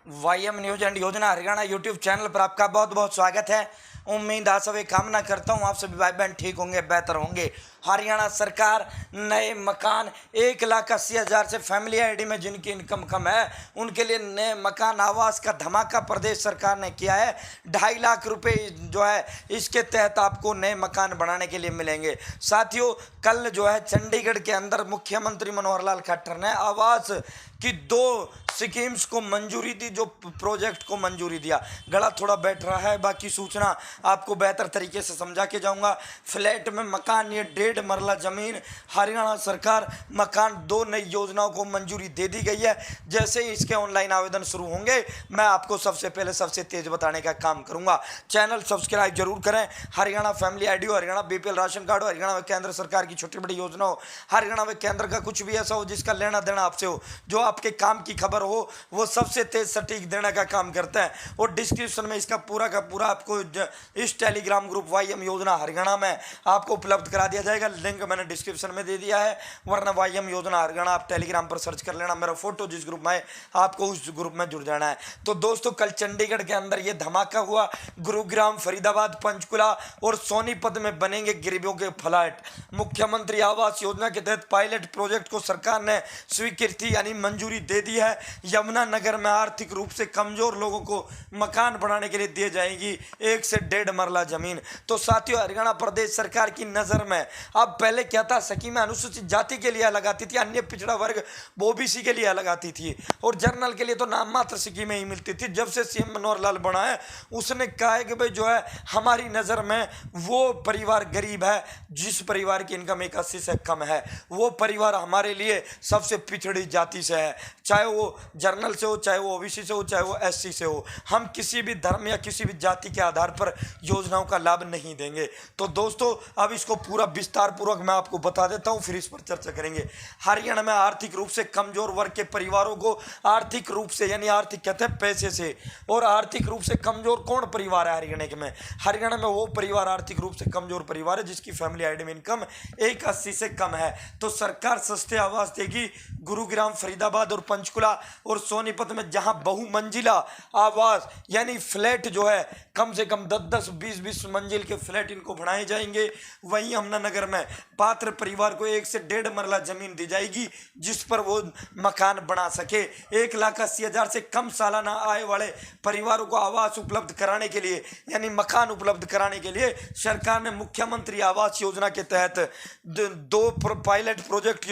वाईएम news and योजना Haryana YouTube channel पर आपका बहुत बहुत स्वागत है। उम्मीद आप सभी कामना करता हूँ आप सभी भाई बहन ठीक होंगे, बेहतर होंगे। हरियाणा सरकार नए मकान 1,80,000 से फैमिली आईडी में जिनकी इनकम कम है उनके लिए नए मकान आवास का धमाका प्रदेश सरकार ने किया है। 2.5 लाख रुपए जो है इसके तहत आपको नए मकान बनाने के लिए मिलेंगे। साथियों, कल जो है चंडीगढ़ के अंदर मुख्यमंत्री मनोहर लाल खट्टर ने आवास की 2 स्कीम्स को मंजूरी दी, जो प्रोजेक्ट को मंजूरी दिया। गला थोड़ा बैठ रहा है, बाकी सूचना आपको बेहतर तरीके से समझा के जाऊंगा। फ्लैट में मकान, ये 1.5 मरला जमीन, हरियाणा सरकार मकान 2 नई योजनाओं को मंजूरी दे दी गई है। जैसे ही इसके ऑनलाइन आवेदन शुरू होंगे मैं आपको सबसे पहले सबसे तेज बताने का काम करूंगा। चैनल सब्सक्राइब जरूर करें। हरियाणा फैमिली आईडी हो, हरियाणा बीपीएल राशन कार्ड हो, हरियाणा व केंद्र सरकार की छोटी बड़ी योजना हो, हरियाणा व केंद्र का कुछ भी ऐसा हो जिसका लेना देना आपसे हो, जो आपके काम की खबर हो, वो सबसे तेज सटीक देने का काम करते हैं। और डिस्क्रिप्शन में इसका पूरा का पूरा आपको इस टेलीग्राम ग्रुप वाईएम योजना हरियाणा में आपको उपलब्ध करा दिया जाएगा। लिंक मैंने डिस्क्रिप्शन में दे दिया है, वरना वाईएम योजना हरियाणा आप टेलीग्राम पर सर्च कर लेना। मेरा फोटो जिस ग्रुप में है आपको उस ग्रुप में जुड़ जाना है। तो दोस्तों, कल चंडीगढ़ के अंदर ये धमाका हुआ। गुरुग्राम, फरीदाबाद, पंचकुला और सोनीपत में बनेंगे गरीबों के फ्लैट। मुख्यमंत्री आवास योजना के तहत पायलट प्रोजेक्ट को सरकार ने स्वीकृति यानी मंजूरी दे दी है। यमुनानगर में आर्थिक रूप से कमजोर लोगों को मकान बनाने के लिए दी जाएगी 1 से 1.5 मरला जमीन। तो साथियों, हरियाणा प्रदेश सरकार की नजर में अब पहले क्या था, स्कीमें अनुसूचित जाति के लिए अलग आती थी, अन्य पिछड़ा वर्ग ओबीसी के लिए अलग आती थी, और जनरल के लिए तो नाम मात्र स्कीमें ही मिलती थी। जब से सीएम मनोहर लाल बना है उसने कहा है कि भाई जो है हमारी नजर में वो परिवार गरीब है जिस परिवार की इनकम 1,80 से कम है, वो परिवार हमारे लिए सबसे पिछड़ी जाति से है। चाहे वो जर्नल से हो, चाहे वो ओबीसी से हो, चाहे वो एससी से हो, हम किसी भी धर्म या किसी भी जाति के आधार पर योजनाओं का लाभ नहीं देंगे। तो दोस्तों, अब इसको पूरा विस्तार पूर्वक मैं आपको बता देता हूं, फिर इस पर चर्चा करेंगे। हरियाणा में आर्थिक रूप से कमजोर वर्ग के परिवारों को आर्थिक रूप से यानी आर्थिक कहते हैं पैसे से, और आर्थिक रूप से कमजोर कौन परिवार है हरियाणा के में? हरियाणा में वो परिवार आर्थिक रूप से कमजोर परिवार है जिसकी फैमिली आईडी में इनकम 1,80 से कम है। तो सरकार सस्ते आवास देगी। गुरुग्राम, फरीदाबाद और पंचकुला और सोनीपत में जहां बहुमंजिला आवास यानी फ्लैट जो है कम से कम 10-10, 20-20 मंजिल के फ्लैट इनको बनाए जाएंगे। वहीं यमुनानगर में पात्र परिवार को 1 से 1.5 मरला जमीन दी जाएगी जिस पर वो मकान बना सके। 1,80,000 से कम सालाना आय वाले परिवारों को आवास उपलब्ध कराने के लिए यानी मकान उपलब्ध कराने के लिए सरकार ने मुख्यमंत्री आवास योजना के तहत 2 पायलट प्रोजेक्ट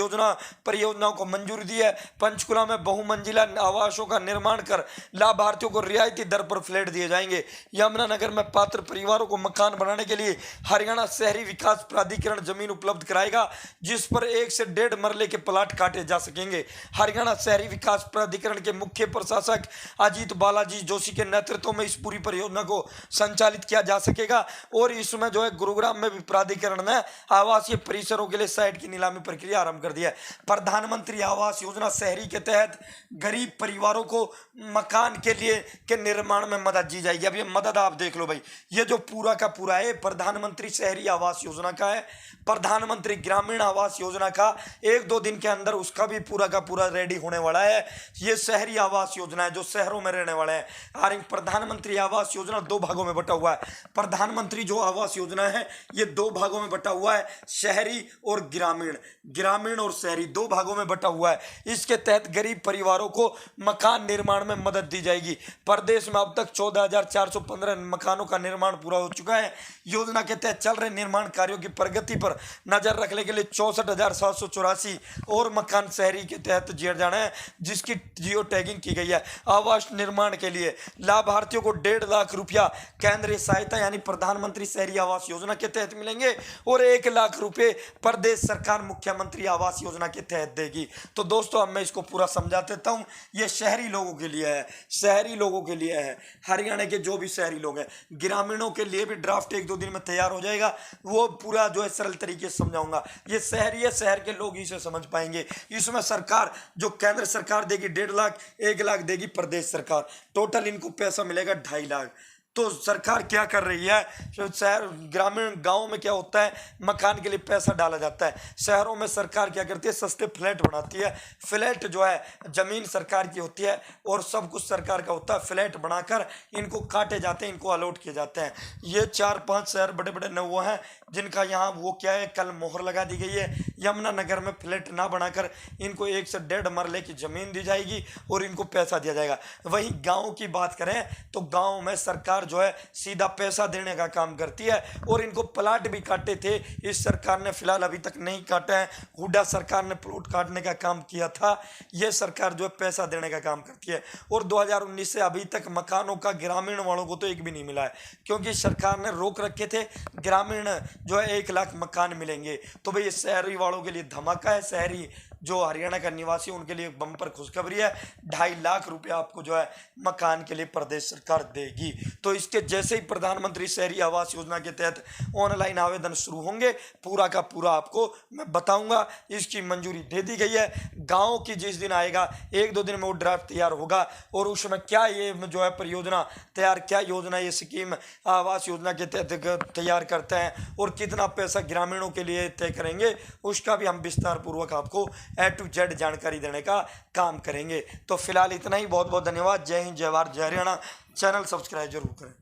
परियोजनाओं को मंजूरी दी है। पंचकुला में बहुमंजिला आवासों का निर्माण कर लाभार्थियों को रियायती दर पर फ्लैट दिए जाएंगे। यमुनानगर में पात्र परिवारों को मकान बनाने के लिए हरियाणा शहरी विकास प्राधिकरण जमीन उपलब्ध कराएगा जिस पर 1 से 1.5 मरले के प्लाट काटे जा सकेंगे। हरियाणा शहरी विकास प्राधिकरण के मुख्य प्रशासक अजीत बालाजी जोशी के नेतृत्व में इस पूरी परियोजना को संचालित किया जा सकेगा। और इसमें जो है गुरुग्राम में भी प्राधिकरण ने आवासीय परिसरों के लिए साइट की नीलामी प्रक्रिया आरंभ कर दी है। प्रधानमंत्री आवास योजना शहरी के तहत गरीब परिवारों को मकान के निर्माण में मदद दी जाएगी। अब ये मदद आप देख लो भाई, ये जो पूरा का पूरा है प्रधानमंत्री शहरी आवास योजना का है, प्रधानमंत्री ग्रामीण आवास योजना का 1-2 दिन के अंदर उसका भी पूरा का पूरा रेडी होने वाला है। ये शहरी आवास योजना है जो शहरों में रहने वाले हैं। और प्रधानमंत्री आवास योजना 2 भागों में बटा हुआ है। प्रधानमंत्री जो आवास योजना है ये 2 भागों में बटा हुआ है, शहरी और ग्रामीण और शहरी 2 भागों में बटा हुआ है। इसके तहत गरीब परिवारों को मकान निर्माण में मदद दी जाएगी। प्रदेश में अब तक 14,415 मकानों का निर्माण पूरा हो चुका है। योजना के तहत चल रहे निर्माण कार्यों की प्रगति पर नजर रखने के लिए 64,784 और मकान शहरी के तहत दिए जाने हैं जिसकी जियो टैगिंग की गई है। आवास निर्माण के लिए लाभार्थियों को 1.5 लाख रुपया केंद्रीय सहायता यानी प्रधानमंत्री शहरी आवास योजना के तहत मिलेंगे और 1 लाख रुपए प्रदेश सरकार मुख्यमंत्री आवास योजना के तहत देगी। तो दोस्तों, अब मैं इसको पूरा समझा देता हूं। ये शहरी लोगों के लिए है, शहरी लोगों के लिए है। हरियाणा के जो भी शहरी लोग हैं, ग्रामीणों के लिए भी ड्राफ्ट 1-2 दिन में तैयार हो जाएगा, वो पूरा जो है सरल तरीके से समझाऊंगा। ये शहरी है, शहर के लोग इसे समझ पाएंगे। इसमें सरकार जो केंद्र सरकार देगी 1.5 लाख, 1 लाख देगी प्रदेश सरकार। टोटल इनको पैसा मिलेगा 2.5 लाख। तो सरकार क्या कर रही है, जो शहर ग्रामीण गांव में क्या होता है, मकान के लिए पैसा डाला जाता है। शहरों में सरकार क्या करती है, सस्ते फ्लैट बनाती है। फ्लैट जो है जमीन सरकार की होती है और सब कुछ सरकार का होता है। फ्लैट बनाकर इनको काटे जाते हैं, इनको अलॉट किए जाते हैं। ये 4-5 शहर बड़े बड़े वो हैं जिनका यहाँ वो क्या है, कल मोहर लगा दी गई है। यमुनानगर में फ्लैट ना बनाकर इनको 1 से 1.5 मरले की जमीन दी जाएगी और इनको पैसा दिया जाएगा। वहीं गांव की बात करें तो गांव में सरकार जो है सीधा पैसा देने का काम करती है और इनको प्लाट भी काटे थे, इस सरकार ने फिलहाल अभी तक नहीं काटे हैं। हुड्डा सरकार ने प्लॉट काटने का काम किया था, यह सरकार जो है पैसा देने का काम करती है। और 2019 से अभी तक मकानों का ग्रामीण वालों को तो एक भी नहीं मिला है, क्योंकि सरकार ने रोक रखे थे ग्रामीण जो है 1 लाख मकान मिलेंगे। तो भाई शहरी वालों के लिए धमाका है, शहरी जो हरियाणा का निवासी उनके लिए बम्पर खुशखबरी है। 2.5 लाख रुपया आपको जो है मकान के लिए प्रदेश सरकार देगी। तो इसके जैसे ही प्रधानमंत्री शहरी आवास योजना के तहत ऑनलाइन आवेदन शुरू होंगे, पूरा का पूरा आपको मैं बताऊंगा। इसकी मंजूरी दे दी गई है। गांव की जिस दिन आएगा 1-2 दिन में वो ड्राफ्ट तैयार होगा और उसमें क्या ये जो है परियोजना तैयार, क्या योजना ये स्कीम आवास योजना के तहत तैयार करते हैं और कितना पैसा ग्रामीणों के लिए तय करेंगे, उसका भी हम विस्तार पूर्वक आपको A to Z जानकारी देने का काम करेंगे। तो फिलहाल इतना ही। बहुत बहुत धन्यवाद। जय हिंद, जय भारत, जय हरियाणा। चैनल सब्सक्राइब जरूर करें।